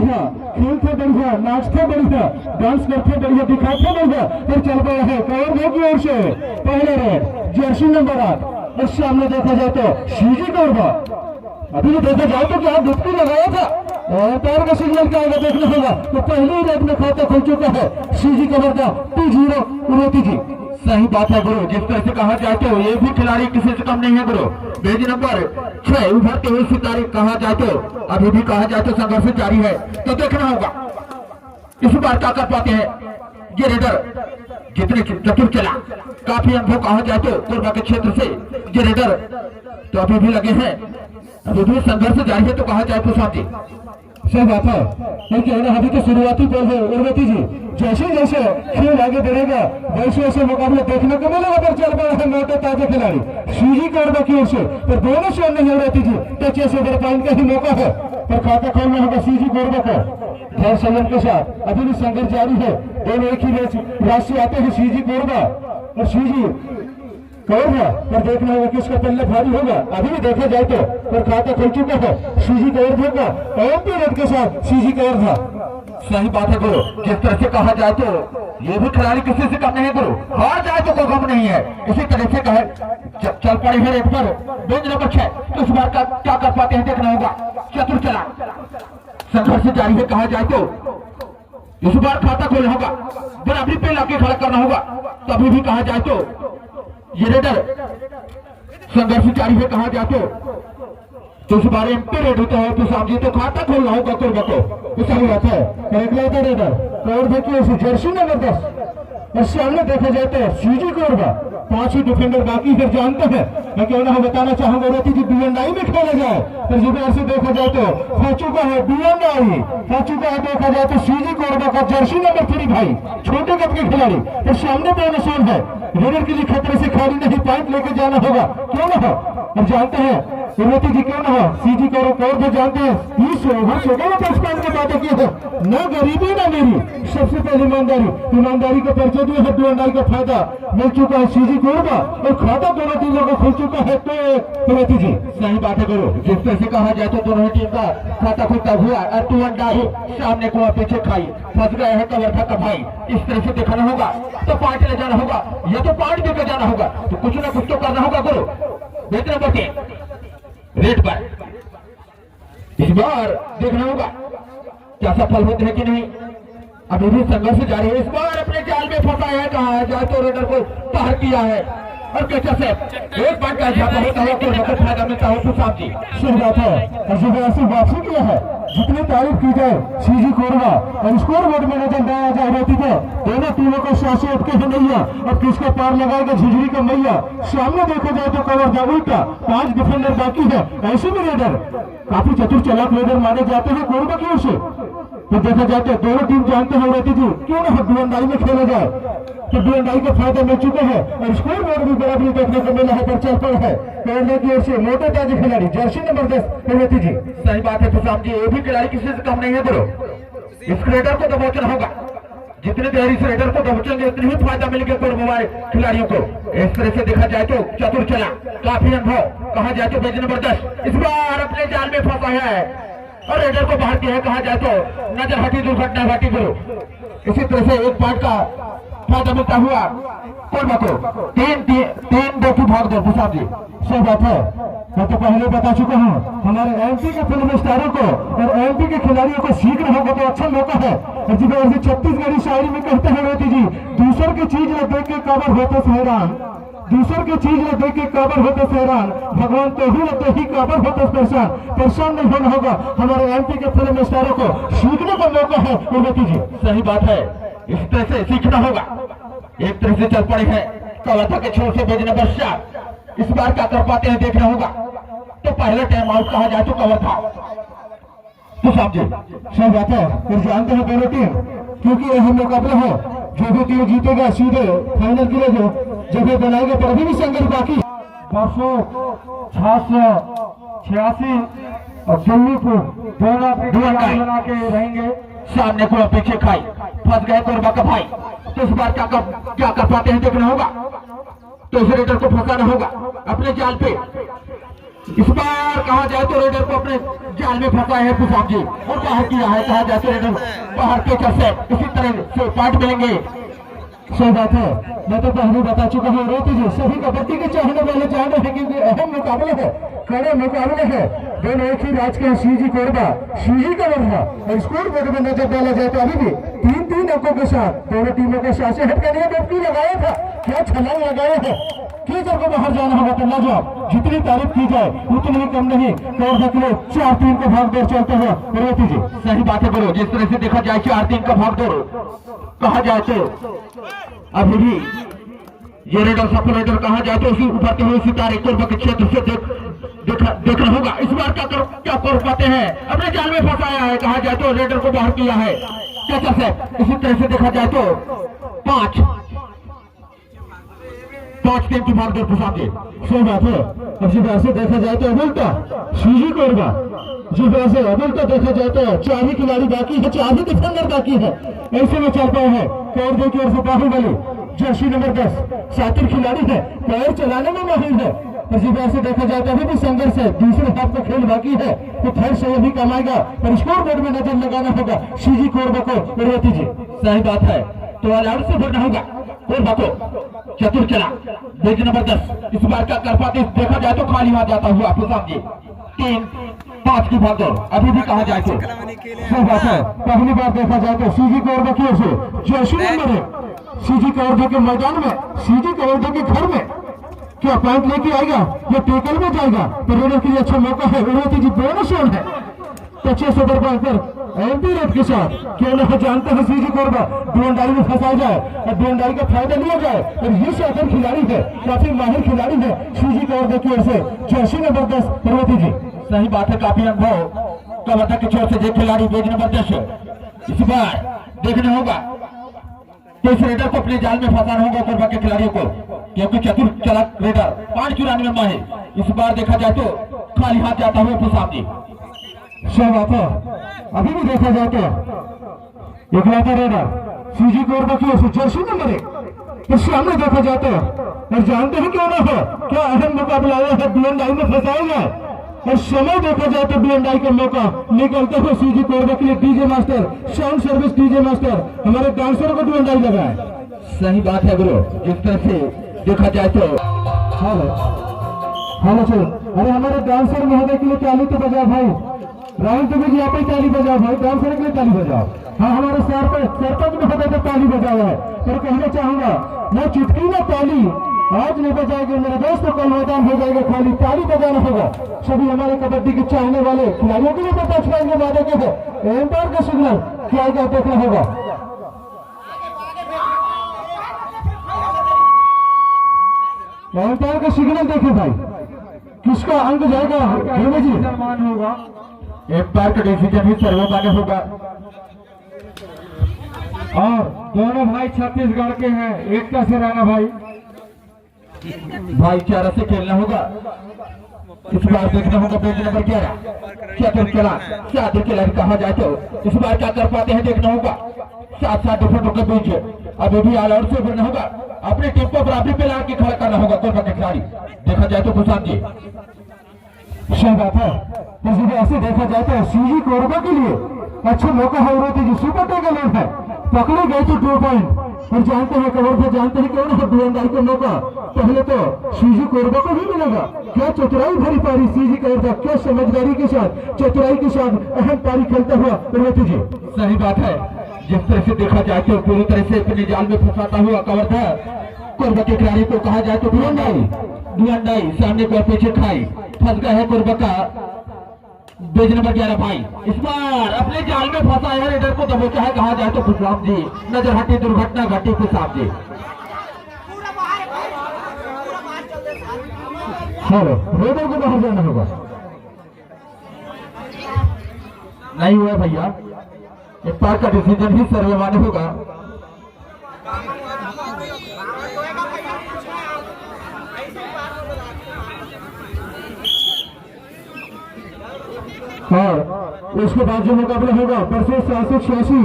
बढ़िया, खेलते बढ़िया, नाचते बढ़िया, डांस करते बढ़िया, दिखाते बढ़िया, फिर चल पड़ा है कवर भाई की ओर से पहले रेड जर्सी नंबर 8। और सामने देखा जाए तो सीजी कोरबा, अभी जो देखा जाए तो क्या डुबकी लगाया था और पैर का सिग्नल क्या होगा देखना होगा। तो पहले रेड में खाता खुल चुका है सीजी कवर का 2-0 उन्नति जी। सही बात है गुरु, जिस तरह से कहा जाए तो ये भी खिलाड़ी किसी से कम नहीं है गुरु। पेज नंबर 6 उभरते हुए सितारे कहा जाए तो अभी भी कहा जाए तो संघर्ष जारी है। तो देखना होगा इस बार क्या कर पाते हैं ये रेडर, जितने चतुर चला काफी अनुभव कहा जाए तो कोरबा के क्षेत्र से ये रेडर तो अभी भी लगे हैं, अभी भी संघर्ष जारी है। तो कहा जाए तो साथी सही बात है, क्योंकि अभी तो शुरुआती बॉल है उर्वती जी, जैसे जैसे खेल आगे बढ़ेगा वैसे वैसे मुकाबला देखने को मिलेगा। पर चल पड़ा है मोटे ताजे खिलाड़ी सीजी कोरबा की ओर से, पर दोनों से नहीं उर्वती जी टच से ओवर पॉइंट का ही मौका है, पर खाता खोलना होगा सीजी कोरबा को ढेर संयम के साथ। अभी भी संघर्ष जारी है, दोनों एक ही राशि से आते हैं सीजी कोरबा और सीजी कोरबा, पर देखना होगा कि उसका पल्ले भारी होगा। अभी भी देखा जाए तो पर खाता खुल चुका है सीजी कोरबा का एमपी रेड के साथ सीजी कोरबा। सही बात है गुरु, जिस तरह से कहा जाए तो ये भी खिलाड़ी किसी से कम नहीं है गुरु, हार जाए तो कोई गम नहीं है। इसी तरह से कहे चल पड़े हैं रेड पर बेंच नंबर 6। तो इस बार का क्या कर पाते हैं देखना होगा। चतुर चला संघर्ष जारी है, कहा जाए तो इस बार खाता खोलना होगा, बराबरी पे लाके खड़ा करना होगा। तो अभी भी कहा जाए तो ये रेडर संघर्ष जारी है, कहा जाए तो इस बार एमपी रेड होता है तो सामने तो खाता खोलना होगा कोरबा को। सही बात है, रेडर और देखिए जर्सी नंबर 10 और सामने देखा जाए तो सीजी कोरबा 5 ही डिफेंडर बाकी फिर जानते हैं। मैं क्यों ना बताना चाहूंगा रोती जी बीएनआई में खेला जाए फिर जिधर से देखा जाए तो हो चुका है बीएनआई, हो चुका है देखा जाए तो सीजी कोरबा का जर्सी नंबर 3 भाई छोटे कद के खिलाड़ी। तो सामने पे निशान है रेडर के लिए खतरे से खाली नहीं, पॉइंट लेके जाना होगा क्यों ना हो। और जानते हैं उन्नति जी क्यों ना हो सीजी कोरबा जो जानते हैं 20 ओवर 55 की बातें की है, न गरीबी न मेरी, सबसे पहले ईमानदारी का परिचय दिया है। बीएनआई का फायदा मिल चुका है सीजी कोरबा और खाता दोनों टीमों को खुल चुका है। तो उन्नति जी सही बात है गुरु, जिस तरह से कहा जाए तो दोनों टीम का खाता खुलता हुआ सामने को पीछे खाई फंस गए हैं कवर था भाई। इस तरह से दिखाना होगा तो पार्टी ले जाना होगा या तो पार्टी देकर जाना होगा, तो कुछ ना कुछ तो करना होगा गुरु। बेहतर बचे रेड पर इस बार देखना होगा क्या सफल होते हैं कि नहीं। अभी भी संघर्ष जारी है, इस बार अपने जाल में फंसा है, कहा जाए तो रेडर को पार किया है और कैसे से एक बार का इजाफा होता है तो वक्त फायदा मिलता है। तो साहब जी सही बात है, और जो ऐसी वापसी किया है जितनी तारीफ की जाए सीजी कोरबा और स्कोर बोर्ड में नजर आया जाए रहती है दोनों टीमों को शासी अटके हैं नैया और किसका पार लगाएगा झिझरी का मैया। सामने देखा जाए तो कवर जा उल्टा 5 डिफेंडर बाकी है, ऐसे भी रेडर काफी चतुर चालाक रेडर माने जाते हैं कोरबा की ओर से। तो देखा जाए तो दोनों टीम जानते हैं रहती थी क्यों ना बीएनआई में खेला जाए, तो बीएनआई का फायदा मिल चुका है और स्कोर बोर्ड भी बराबरी देखने को मिला है। पर चल पड़ा है कोरबा की ओर से मोटे ताजे खिलाड़ी जर्सी नंबर 10 रहती जी। सही बात है तो साहब जी, ये भी खिलाड़ी किसी से कम नहीं है गुरु। इस रेडर को दबोचना होगा, जितने देरी से रेडर को दबोचेंगे उतनी ही फायदा मिलेगा कोरबा खिलाड़ियों को। इस तरह से देखा जाए तो चतुर चला काफी अनुभव कहा जाए तो पेज नंबर 10 इस बार अपने जाल में फंसा है और रेडर को बाहर किया है, कहा जाए तो नजर हटी दुर्घटना घटी गुरु। इसी तरह से एक पॉइंट का फायदा मिलता हुआ कोरबा को 3-2 भाग दो साहब जी। सही बात है, मैं तो पहले बता चुका हूँ हमारे एमपी के फिल्म स्टारों को और एमपी के खिलाड़ियों को सीखना होगा तो अच्छा मौका है। और जिस वजह से छत्तीसगढ़ी शायरी में कहते हैं रोती जी दूसर की चीज न देख के काबर होते हैरान, दूसर की चीज न देख के काबर होते हैरान, भगवान तो ही रहते ही काबर होते परेशान नहीं होना होगा। हमारे एमपी के फिल्म स्टारों को सीखने का मौका है रोती जी। सही बात है, इस तरह से सीखना होगा। एक तरह से चल पड़े हैं कवर्धा के छोर से पेज नंबर 4। इस बार क्या कर पाते हैं देखना होगा। तो पहले टाइम आउट कहा जाए तो कवर्धा तो समझे सही बात है। फिर जानते हैं दोनों टीम क्योंकि यह मुकाबला है, जो भी टीम जीतेगा सीधे फाइनल के लिए जो जगह बनाएगा। पर अभी भी संघर्ष बाकी 586 और दिल्ली को दोनों बना के रहेंगे। सामने को पीछे खाई फंस गए कोरबा का भाई। तो इस बार क्या कर पाते हैं देखना होगा। तो इस रेडर को फंसाना होगा अपने जाल पे। इस बार कहा जाए तो रेडर को अपने जाल में फंसा है पुसाम जी और बाहर किया है। कहा जाए तो रेडर बाहर के चलते इसी तरह से पॉइंट मिलेंगे। सही बात है, मैं तो पहले बता चुका हूँ रोती जी, सभी कबड्डी के चाहने वाले चाह रहे हैं क्योंकि अहम मुकाबले है, कड़े मुकाबले है। दोनों एक ही राज के सीजी कोरबा सीजी का वर्मा और स्कोर बोर्ड में नजर डाला जाए तो अभी भी 3-3 अंकों के साथ दोनों टीमों को शासे हटकर यह डुबकी लगाया था, क्या छलांग लगाया है। कीचड़ को बाहर जाना होगा तो लाजवाब, जितनी तारीफ की जाए उतनी ही कम नहीं। और देखिए 4-3 का भागदौड़ चलता हुआ रोती जी। सही बात है गुरु, जिस तरह से देखा जाए 4-3 का भागदौड़ कहा जाए तो अभी भी ये रेडर सफल रेडर कहा जाए तो उसी उभरते हुए सितारे कोरबा के क्षेत्र से देखना होगा इस बार क्या कर पाते हैं। अपने जाल में फंसाया है, कहा जाए तो रेडर को बाहर किया है कैचा से। इसी तरह से देखा जाए तो 5-3 की भागदौड़ फंसाते। सही बात है, अब जब ऐसे देखा जाए तो अबुलता सीजी कोरबा, जब ऐसे अबुलता देखा जाए तो 4 ही खिलाड़ी बाकी है, 4 ही डिफेंडर बाकी है। ऐसे में चल पाए हैं कोरबा की ओर से बाहुबली जर्सी नंबर 10 शातिर खिलाड़ी है, पैर चलाने में माहिर है। और जब ऐसे देखा जाए तो अभी भी संघर्ष है, दूसरे हाथ का खेल बाकी है तो थर्ड से भी कमाएगा पर स्कोर बोर्ड में नजर लगाना होगा सीजी कोरबा को रोती जी। सही बात है, तो अलाउट से भरना होगा कोरबा को। चतुर चला पेज नंबर 10 इस बार क्या कर पाते देखा जाए तो खाली हाथ जाता हुआ पुसाम जी। 3-5 की भागदौड़ अभी भी कहा जाए तो। सही बात है, पहली बार देखा जाए तो सीजी कोरबा की ओर से जर्सी नंबर 1 सीजी कोरबा के मैदान में, सीजी कोरबा के घर में क्या पॉइंट लेके आएगा या टेकल में जाएगा तो रेडर के लिए अच्छा मौका है। रोती जी बोनस ऑन है 25 ओवर पर एमपी रेट के साथ क्या नहीं जानते हैं सीजी कोरबा डोंडाई में फंसाया जाए और डोंडाई का फायदा लिया जाए। और ये शातिर खिलाड़ी है, काफी माहिर खिलाड़ी है सीजी कोरबा की ओर से जर्सी नंबर 10 रोती जी। सही बात है, काफी अनुभव कबड्डी की छोर से खिलाड़ी पेज नंबर 10 इस बार देखना होगा तो इस रेडर को अपने जाल में फंसाना होगा कोरबा के खिलाड़ियों को, क्योंकि चतुर चालाक रेडर 5-94 में माहिर। इस बार देखा जाए तो खाली हाथ जाता हुआ पुसाम जी। सही बात है, अभी भी देखा जाए तो इकलौता रेडर सीजी कोरबा की ओर से जर्सी नंबर 1 इस सामने देखा जाता है और जानते हैं क्यों ना हो क्या अहम मुकाबला आया है, बीएनआई में फंसाया जाए और समय देखा जाए तो बीएनआई का मौका निकलते हुए सीजी कोरबा के लिए DJ master sound service DJ master हमारे डांसरों को बीएनआई लगाए। सही बात है गुरु, जिस तरह से देखा जाए तो हेलो चलो, अरे हमारे डांसर महोदय के लिए ताली तो बजाओ भाई, राहुल तुम्हें जी आप ही ताली बजाओ भाई, डांसर के लिए ताली बजाओ। हाँ हमारे सरपंच महोदय को ताली बजाओ है, पर कहना चाहूंगा मैं चुटकी ना ताली आज नहीं बजाएंगे मेरे दोस्तों, कल मैदान हो जाएगा खाली, ताली बजाना होगा। सभी हमारे कबड्डी के चाहने वाले खिलाड़ियों के लिए पता छुपाएंगे वादे के है एम्पायर का सिग्नल क्या आएगा देखना होगा। एम्पायर का सिग्नल देखिए भाई, किसका अंक जाएगा जी होगा, एम्पायर का डिसीजन ही सर्वमान्य होगा। और दोनों भाई छत्तीसगढ़ के हैं, एकता से रहना भाई, भाईचारा से खेलना होगा। इस बार देखना होगा पेज नंबर 11 चतुर चला शातिर खिलाड़ी कहा जाए तो इस बार क्या कर पाते हैं देखना होगा। 7-7 डिफेंडरों के बीच अभी भी ऑल आउट से भरना होगा, अपने टीम को बराबरी पे ला के खड़ा करना होगा कोरबा के खिलाड़ी देखा जाए तो पुसाम जी। सही बात है, ऐसे देखा जाए तो सीजी कोरबा के लिए अच्छा मौका है रोती जी, सुपर टेकल है, पकड़े गए तो 2 पॉइंट और जानते हैं कवर से जानते हैं क्यों ना बीएनआई का मौका पहले तो सीजी कोरबा को भी मिलेगा। क्या चतुराई भरी पारी सीजी कोरबा, क्या समझदारी के साथ चतुराई के साथ अहम पारी खेलता हुआ रोती जी। सही बात है, जिस तरह से देखा जाए तो पूरी तरह से अपने जाल में फंसाता हुआ कवर था कोरबा के खिलाड़ी को कहा जाए तो बीएनआई सामने को पीछे खाई फंस गया है कोरबा का पेज नंबर 11 भाई। इस बार अपने जाल में फंसा है रेडर को दबोचा है कहा जाए तो पुसाम जी, नजर हटी दुर्घटना घटी पुसाम जी। रेडर को बाहर जाना होगा, नहीं हुआ भैया, एक बार का डिसीजन ही सर्वमान्य होगा। और उसके बाद जो मुकाबला होगा परसों 786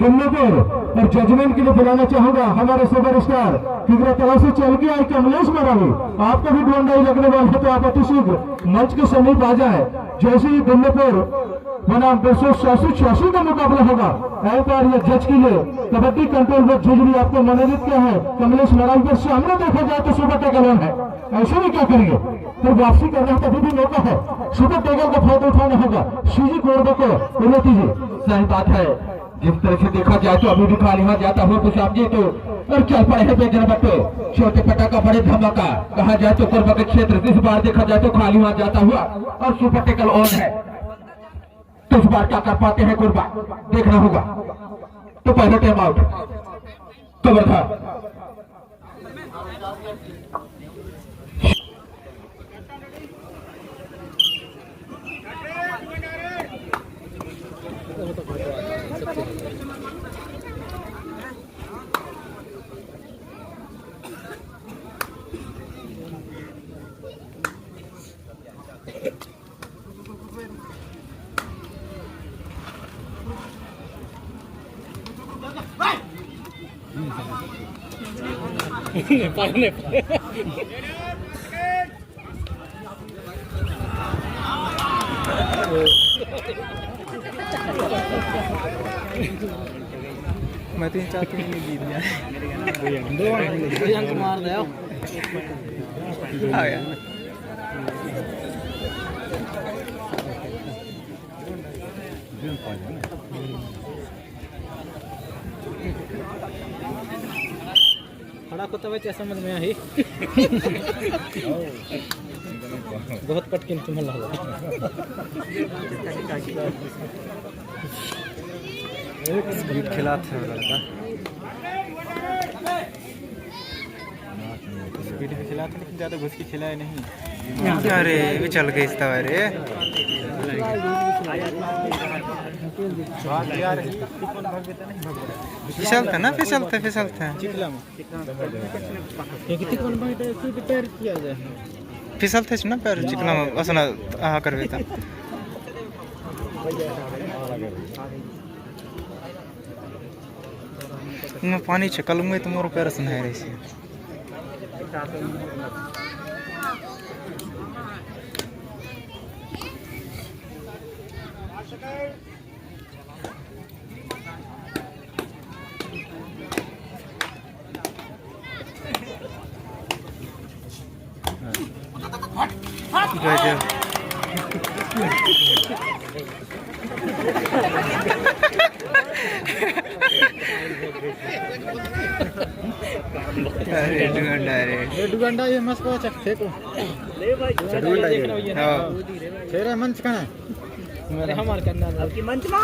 दुल्लपुर और जजमेंट के लिए बुलाना चाहूंगा हमारे सुपरस्टार किगरा तरह से चल के आए कमलेश मरावी। आपको भी डोंडाई लगने वाला है तो आप अतिशीघ्र मंच के समीप आ जाए। जैसे ही दुल्लपुर बनाम 286 का मुकाबला होगा एम्पायर या जज के लिए कबड्डी कंट्रोल बोर्ड जुजरी आपको मनोनीत किया है। कमलेश मरावी के सामने देखा जाए तो सुपर टेकल है, ऐसे में क्या करेंगे फिर वापसी करना तभी भी मौका है। सुपर टेकल का फायदा उठाना होगा सीजी कोरबा को उन्नति जी। सही बात है, जिस तरह से देखा जाए तो अभी भी खाली हाथ जाता हो तो समझे तो और चल पड़े हैं बेजन बट्टो। छोटे पटाखा बड़े धमाका कहा जाए तो कोरबा के क्षेत्र इस बार देखा जाए तो खाली हाथ जाता हुआ और सुपर टेकल ऑन है। तो इस बार क्या कर पाते हैं कोरबा, देखना होगा। तो पहले टाइम आउट कवर था। मैं 3-4 नहीं जीत गया दो मार दे आ गया। खड़ा को तवे समझ में आई बहुत पटकिन तुम्हें लगा खिला थे लड़का स्पीड में खिला था लेकिन ज़्यादा घुस के खिलाया नहीं। अरे भी चल गई इस तवा रे फिसलता ना फिसलता फिसलते ना पैर चिकना असना आहा करवे था मैं पानी छकल में तो मोर पैर सुनाए रही से दुगंडा ये मस्त को चखते को ले भाई दुगंडा ये हां तेरा मंच कहां है मेरा हमार करना आपकी मंच में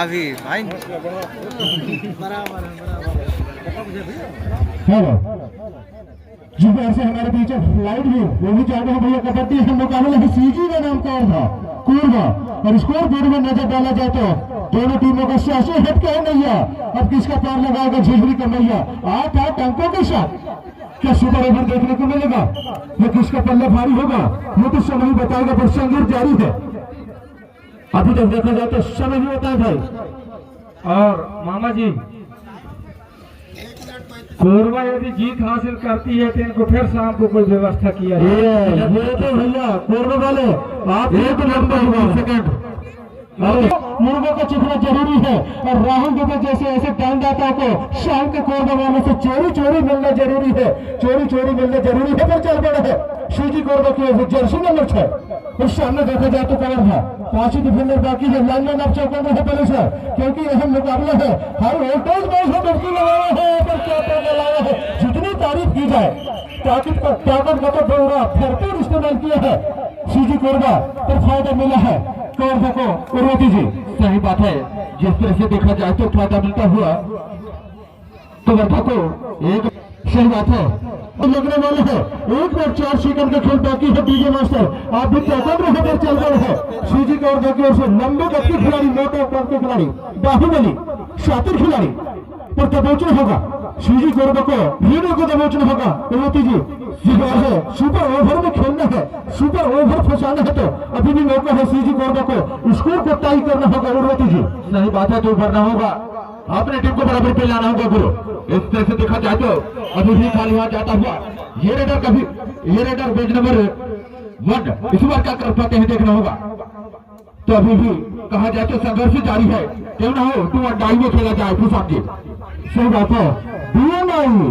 अभी भाई बराबर हेलो जी ऐसे हमारे बीच लाइट भी वो भी चाहते हैं भैया कबड्डी हम मुकाबला है सीजी का नाम कौन था कोरबा और स्कोर बोर्ड में नजर डाला जाए तो दोनों टीमों का शासी हट के है नैया। अब किसका पार लगाएगा झिझरी का मैया 8 अंकों के साथ क्या सुपर ओवर देखने को मिलेगा ये किसका पल्ला भारी होगा वो तो समय ही बताएगा पर संघर्ष जारी है। अभी तक देखा जाए तो समय ही होता है भाई। और मामा जी कोरबा यदि जीत हासिल करती है तो इनको फिर शाम को कोई व्यवस्था किया ये तो भैया कोरबा वाले आप एक नंबर सेकंड मुर्गों को चिखना जरूरी है और राहुल दुबे जैसे ऐसे टाइमदाताओं को शाम के कोरबा वालों से चोरी मिलना जरूरी है। चोरी मिलना जरूरी है पर चल पड़े है सीजी कोरबा की जर्सी नंबर 6 उस सामने देखा जाए तो कवर था 5 ही डिफेंडर बाकी है। लाइनमैन आप चौकों में है पहले सर क्योंकि अहम मुकाबला है हाई वोल्टेज मैच है डुबकी लगाया है पर क्या करने लाया है जितनी तारीफ की जाए ताकत का तो पूरा भरपूर इस्तेमाल किया है सीजी कोरबा पर फायदा मिला है कोरबा को उर्वती जी। सही बात है, जिस तरह से देखा जाए तो फायदा मिलता हुआ तो वर्धा को एक सही बात है लगने वाले हैं। 1 मिनट 4 सेकंड का खेल बाकी है। डीजे मास्टर आप भी होकर चल रहे हैं सीजी की ओर से लंबे गति खिलाड़ी मोटे कद के खिलाड़ी बाहुबली शातिर खिलाड़ी पर दबोचना होगा सीजी कोरबा को लीडर को दबोचना होगा उर्वती जी। जुगाड़ है, सुपर ओवर में खेलना है, सुपर ओवर फंसाना है तो अभी भी मौका है सीजी कोरबा को स्कोर को टाई करना होगा उर्वती जी। सही बात है, तो भरना होगा, अपने टीम को बराबर पे लाना होगा गुरु। इस तरह से देखा जाए तो अभी भी खाली वहां जाता हुआ ये रेडर पेज नंबर 1 इस बार क्या कर पाते हैं देखना होगा। तो अभी भी कहा जाए तो संघर्ष जारी है, क्यों ना हो 2 डाई में खेला जाए भूषण जी। सही बात है, दिया नहीं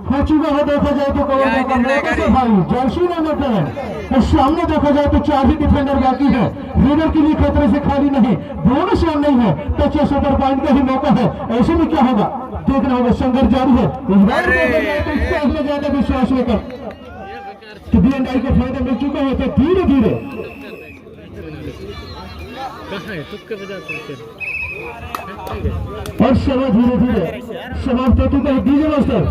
हो चुका है। देखा जाए तो भाई जर्सी नंबर है और सामने देखा जाए तो 4 ही डिफेंडर बाकी है, रीडर के लिए खतरे से खाली नहीं, दोनों सामने ही है, टच या सुपर पॉइंट का ही मौका है। ऐसे में क्या होगा देखना होगा, संघर्ष जारी है। इस बार तो इसमें ज्यादा विश्वास लेकर तो DNI को फायदा मिल चुका है। तो धीरे धीरे और समय धीरे धीरे समाप्त हो चुका है। DJ master